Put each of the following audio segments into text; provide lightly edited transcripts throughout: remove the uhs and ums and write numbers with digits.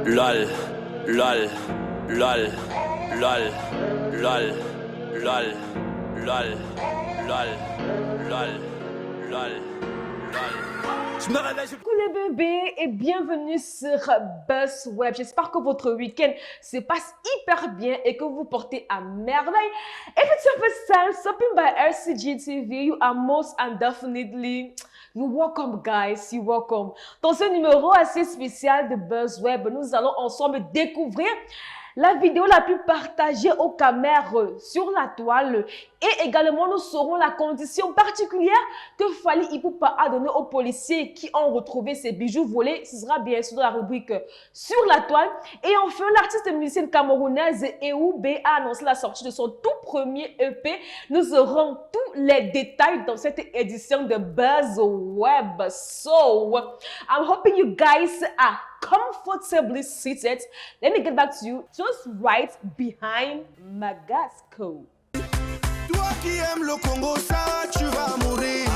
lol, lol, lol, lol, lol, lol, lol, lol, lol, lol. Je me réveille. Coucou les bébés et bienvenue sur BuzzWeb. J'espère que votre week-end se passe hyper bien et que vous portez à merveille. If it's your first time stopping by RCG TV, you are most and definitely you're welcome, guys. You're welcome. Dans ce numéro assez spécial de BuzzWeb, nous allons ensemble découvrir la vidéo la plus partagée aux caméras sur la toile et également nous saurons la condition particulière que Fally Ipupa a donnée aux policiers qui ont retrouvé ses bijoux volés. Ce sera bien sûr dans la rubrique sur la toile. Et enfin, l'artiste musicienne camerounaise Eoub a annoncé la sortie de son tout premier EP. Nous aurons tous les détails dans cette édition de BuzzWeb. So, I'm hoping you guys are comfortably seated. Let me get back to you just right behind Magasco. Toi qui aimes le Congo, ça tu vas mourir.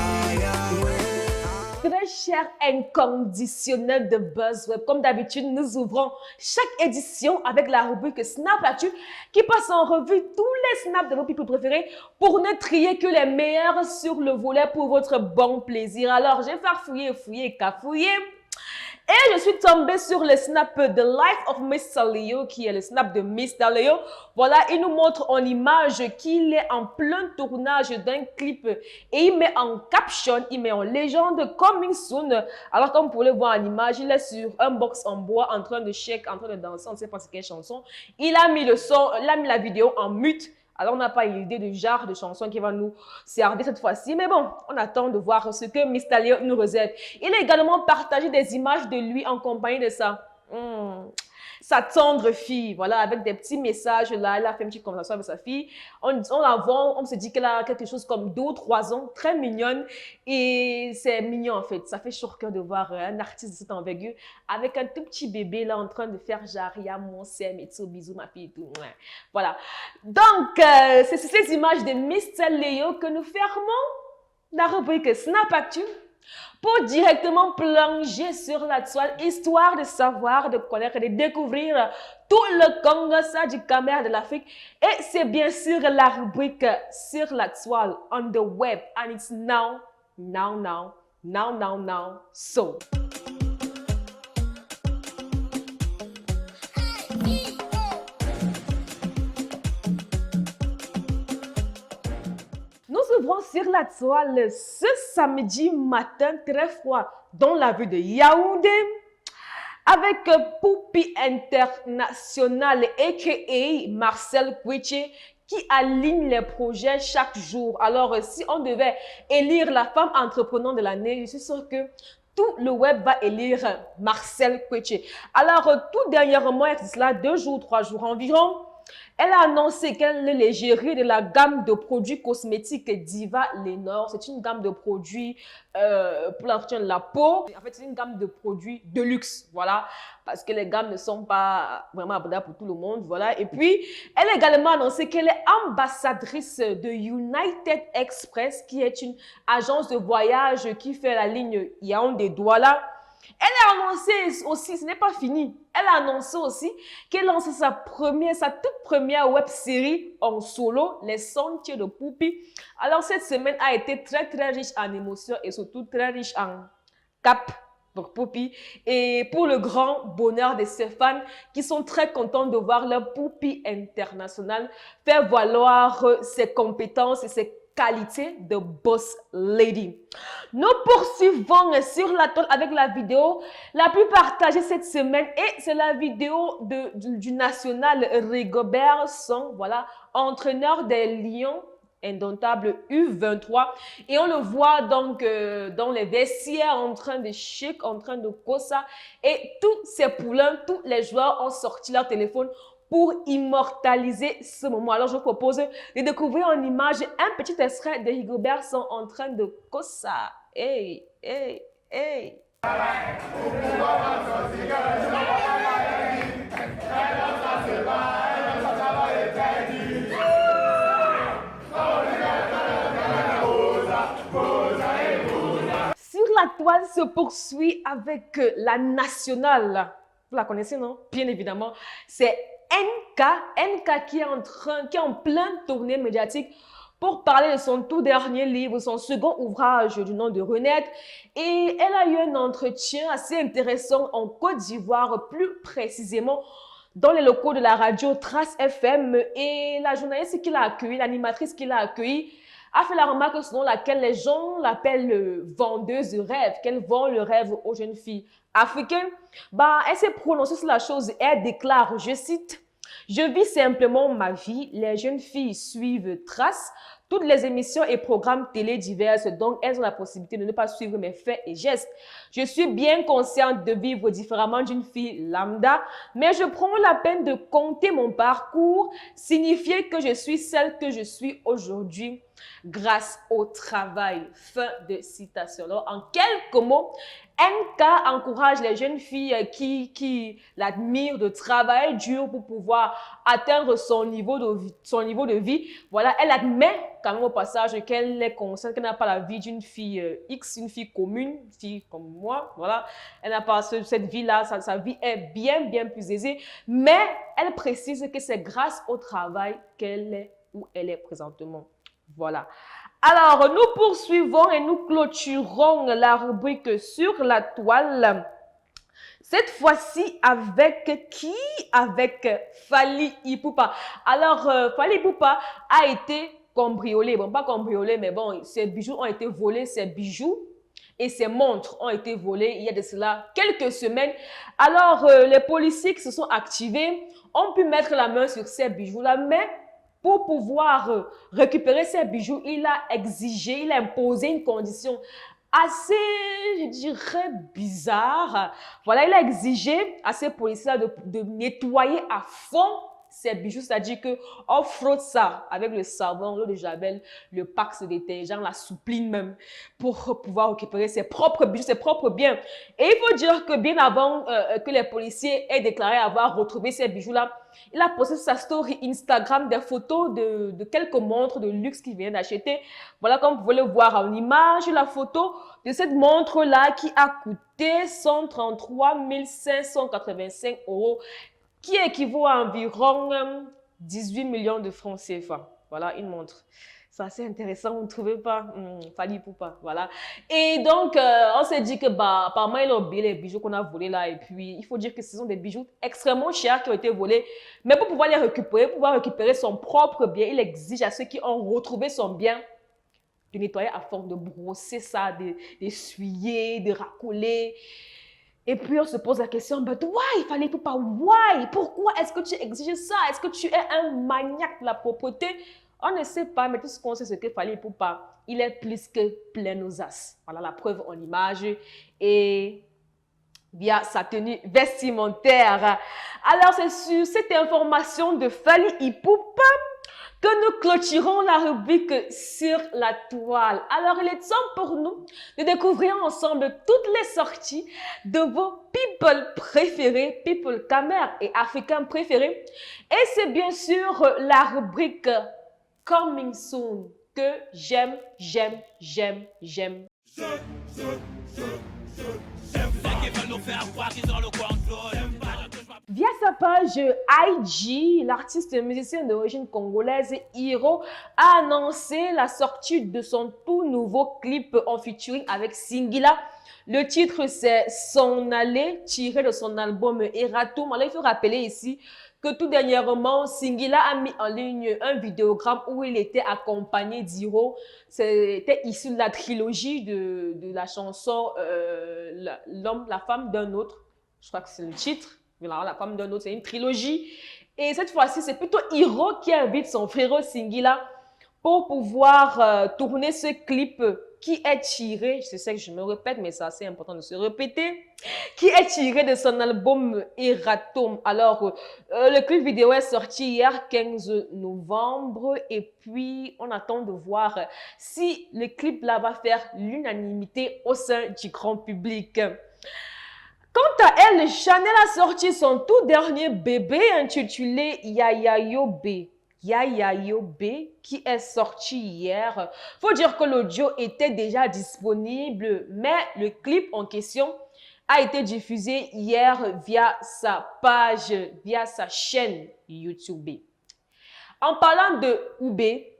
Très cher inconditionnel de BuzzWeb, comme d'habitude, nous ouvrons chaque édition avec la rubrique Snap Actu qui passe en revue tous les snaps de vos people préférés pour ne trier que les meilleurs sur le volet pour votre bon plaisir. Alors, je vais faire fouiller, cafouiller. Et je suis tombée sur le snap de Life of Mr. Leo, qui est le snap de Mr. Leo. Voilà, il nous montre en image qu'il est en plein tournage d'un clip. Et il met en caption, il met en légende coming soon. Alors, comme vous pouvez le voir en image, il est sur un box en bois en train de shake, en train de danser, on ne sait pas c'est quelle chanson. Il a mis le son, il a mis la vidéo en mute. Alors, on n'a pas idée du genre de chanson qui va nous servir cette fois-ci. Mais bon, on attend de voir ce que Mr. Leo nous réserve. Il a également partagé des images de lui en compagnie de sa tendre fille. Voilà, avec des petits messages là. Elle a fait une petite conversation avec sa fille. On la voit, on se dit qu'elle a quelque chose comme 2 ou 3 ans. Très mignonne. Et c'est mignon en fait. Ça fait chaud au cœur de voir un artiste de cette envergure avec un tout petit bébé là en train de faire Jaria, mon sème et tout. Bisous ma fille et tout. Ouais. Voilà. Donc, c'est sur ces images de Mr. Leo que nous fermons la rubrique Snap Actu pour directement plonger sur la toile, histoire de savoir, de connaître et de découvrir tout le Congo du Cameroun de l'Afrique. Et c'est bien sûr la rubrique sur la toile, on the web, and it's now, so. Nous ouvrons sur la toile ce samedi matin très froid dans la ville de Yaoundé avec Poupi International a.k.a. Marcel Kouiché qui aligne les projets chaque jour. Alors, si on devait élire la femme entreprenante de l'année, je suis sûre que tout le web va élire Marcel Kouiché. Alors, tout dernièrement, il y a cela 2 jours, 3 jours environ, elle a annoncé qu'elle est l'égérie de la gamme de produits cosmétiques Diva Lénore. C'est une gamme de produits pour l'entretien de la peau. En fait, c'est une gamme de produits de luxe, voilà, parce que les gammes ne sont pas vraiment abordables pour tout le monde, voilà. Et puis, elle a également annoncé qu'elle est ambassadrice de United Express, qui est une agence de voyage qui fait la ligne Yaoundé-Douala. Elle a annoncé aussi, ce n'est pas fini, elle a annoncé aussi qu'elle lance sa toute première web série en solo, Les Sentiers de Poupi. Alors cette semaine a été très riche en émotions et surtout très riche en cap pour Poupi et pour le grand bonheur de ses fans qui sont très contents de voir leur Poupi International faire valoir ses compétences et ses qualité de boss lady. Nous poursuivons sur la toile avec la vidéo la plus partagée cette semaine et c'est la vidéo du national Rigobert Song, voilà, entraîneur des Lions indomptables U23 et on le voit donc dans les vestiaires en train de chic, en train de cosa et tous ces poulains, tous les joueurs ont sorti leur téléphone pour immortaliser ce moment. Alors, je vous propose de découvrir en image un petit extrait de Rigobert Song en train de cosa. Hey, hey, hey. Sur la toile se poursuit avec la nationale Vous la connaissez, non? Bien évidemment. C'est NK qui est en pleine tournée médiatique pour parler de son tout dernier livre, son second ouvrage du nom de Renaître. Et elle a eu un entretien assez intéressant en Côte d'Ivoire, plus précisément dans les locaux de la radio Trace FM. Et la journaliste qui l'a accueillie, l'animatrice qui l'a accueillie, a fait la remarque selon laquelle les gens l'appellent vendeuse de rêve, qu'elle vend le rêve aux jeunes filles africaines. Elle s'est prononcée sur la chose et elle déclare, je cite, « Je vis simplement ma vie, les jeunes filles suivent Trace, toutes les émissions et programmes télé diverses, donc elles ont la possibilité de ne pas suivre mes faits et gestes. Je suis bien consciente de vivre différemment d'une fille lambda, mais je prends la peine de compter mon parcours, signifier que je suis celle que je suis aujourd'hui grâce au travail. » Fin de citation. Alors, en quelques mots, NK encourage les jeunes filles qui l'admirent de travailler dur pour pouvoir atteindre son niveau de vie. Voilà, elle admet quand même au passage qu'elle est consciente qu'elle n'a pas la vie d'une fille X, une fille commune, une fille comme moi. Voilà, elle n'a pas cette vie-là, sa vie est bien plus aisée. Mais elle précise que c'est grâce au travail qu'elle est où elle est présentement. Voilà. Alors, nous poursuivons et nous clôturons la rubrique sur la toile. Cette fois-ci, avec qui? Avec Fally Ipupa. Alors, Fally Ipupa a été cambriolé. Bon, pas cambriolé, mais bon, ses bijoux ont été volés, ses bijoux et ses montres ont été volés il y a de cela quelques semaines. Alors, les policiers qui se sont activés ont pu mettre la main sur ces bijoux-là, mais pour pouvoir récupérer ces bijoux, il a imposé une condition assez, je dirais, bizarre. Voilà, il a exigé à ces policiers de nettoyer à fond ces bijoux, c'est-à-dire qu'on frotte ça avec le savon, l'eau de Javel, le Pax détergent, la soupline même, pour pouvoir récupérer ses propres bijoux, ses propres biens. Et il faut dire que bien avant que les policiers aient déclaré avoir retrouvé ces bijoux-là, il a posté sur sa story Instagram des photos de quelques montres de luxe qu'il vient d'acheter. Voilà, comme vous pouvez le voir en image, la photo de cette montre-là qui a coûté 133 585 €, qui équivaut à environ 18 millions de francs CFA. Voilà, une montre. C'est assez intéressant, vous ne trouvez pas? Fally Ipupa, voilà. Et donc, on s'est dit que, apparemment, il a oublié les bijoux qu'on a volés là. Et puis, il faut dire que ce sont des bijoux extrêmement chers qui ont été volés. Mais pour pouvoir les récupérer, pour pouvoir récupérer son propre bien, il exige à ceux qui ont retrouvé son bien de nettoyer à fond, de brosser ça, d'essuyer, de racoler. Et puis, on se pose la question, but why, Fally Ipupa, why? Pourquoi est-ce que tu exiges ça? Est-ce que tu es un maniaque de la propreté? On ne sait pas, mais tout ce qu'on sait, c'est que Fally Ipupa, il est plus que plein aux as. Voilà la preuve en image. Et via sa tenue vestimentaire. Alors, c'est sur cette information de Fally Ipupa que nous clôturons la rubrique sur la toile. Alors, il est temps pour nous de découvrir ensemble toutes les sorties de vos people préférés, people camers et africains préférés. Et c'est bien sûr la rubrique Coming Soon que j'aime. Via sa page IG, l'artiste musicien d'origine congolaise Hiro a annoncé la sortie de son tout nouveau clip en featuring avec Singila. Le titre, c'est S'en aller, tiré de son album Eratum. Alors, il faut rappeler ici que tout dernièrement, Singila a mis en ligne un vidéogramme où il était accompagné d'Hiro. C'était issu de la trilogie de la chanson L'homme, la femme d'un autre. Je crois que c'est le titre. La femme d'un autre, c'est une trilogie. Et cette fois-ci, c'est plutôt Hiro qui invite son frérot Singila pour pouvoir tourner ce clip qui est tiré, je sais que je me répète, mais c'est assez important de se répéter, qui est tiré de son album Eratom. Alors, le clip vidéo est sorti hier 15 novembre et puis on attend de voir si le clip là va faire l'unanimité au sein du grand public. Quant à elle, Chanel a sorti son tout dernier bébé intitulé Yayayobe. Yayayobe, qui est sorti hier. Faut dire que l'audio était déjà disponible, mais le clip en question a été diffusé hier via sa page, via sa chaîne YouTube. En parlant de Oubé,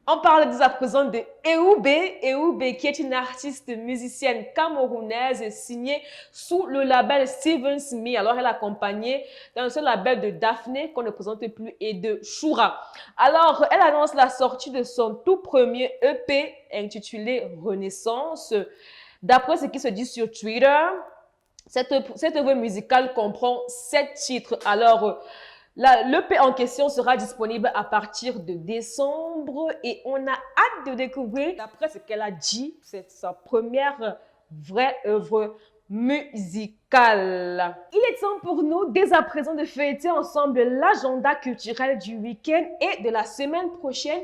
on parle dès à présent de Eoubé. Eoubé qui est une artiste musicienne camerounaise signée sous le label Steven Smith. Alors elle est accompagnée dans ce label de Daphné qu'on ne présente plus et de Shura. Alors elle annonce la sortie de son tout premier EP intitulé Renaissance. D'après ce qui se dit sur Twitter, cette œuvre musicale comprend 7 titres. Alors, l'EP en question sera disponible à partir de décembre et on a hâte de découvrir, d'après ce qu'elle a dit, c'est sa première vraie œuvre musicale. Il est temps pour nous, dès à présent, de fêter ensemble l'agenda culturel du week-end et de la semaine prochaine,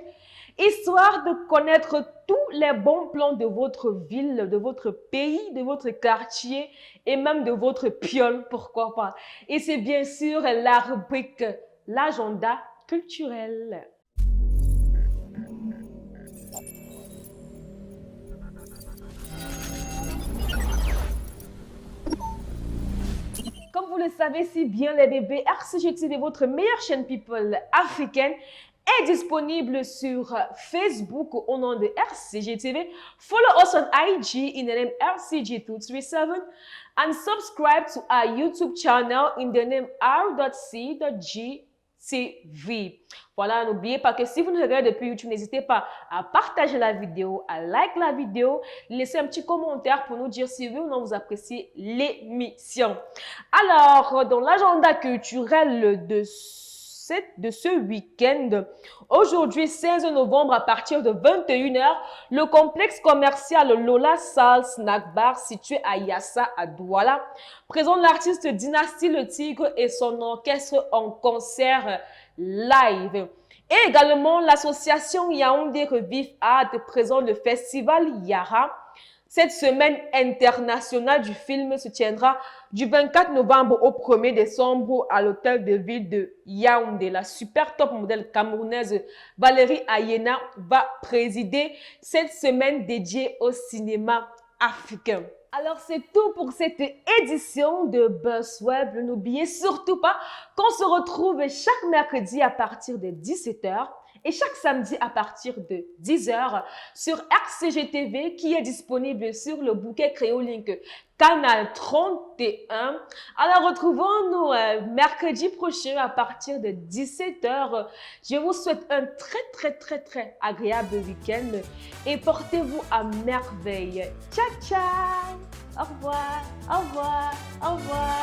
histoire de connaître tous les bons plans de votre ville, de votre pays, de votre quartier et même de votre piole, pourquoi pas. Et c'est bien sûr la rubrique l'agenda culturel. Comme vous le savez si bien les bébés, RCG TV, votre meilleure chaîne people africaine, est disponible sur Facebook au nom de RCG TV. Follow us on IG in the name RCG237 and subscribe to our YouTube channel in the name r.c.g.tv. Voilà, n'oubliez pas que si vous nous regardez depuis YouTube, n'hésitez pas à partager la vidéo, à liker la vidéo, laisser un petit commentaire pour nous dire si oui ou non vous appréciez l'émission. Alors, dans l'agenda culturel de ce week-end. Aujourd'hui, 16 novembre, à partir de 21 h, le complexe commercial Lola Sal Snack Bar, situé à Yassa, à Douala, présente l'artiste Dynasty Le Tigre et son orchestre en concert live. Et également, l'association Yaoundé Revive Art présente le festival Yara. Cette semaine internationale du film se tiendra du 24 novembre au 1er décembre à l'hôtel de ville de Yaoundé. La super top modèle camerounaise Valérie Ayena va présider cette semaine dédiée au cinéma africain. Alors, c'est tout pour cette édition de BuzzWeb. N'oubliez surtout pas qu'on se retrouve chaque mercredi à partir de 17 h et chaque samedi à partir de 10 h sur RCG TV qui est disponible sur le bouquet Créolink canal 31. Alors, retrouvons-nous mercredi prochain à partir de 17 h. Je vous souhaite un très agréable week-end et portez-vous à merveille. Ciao, ciao! Au revoir, au revoir, au revoir.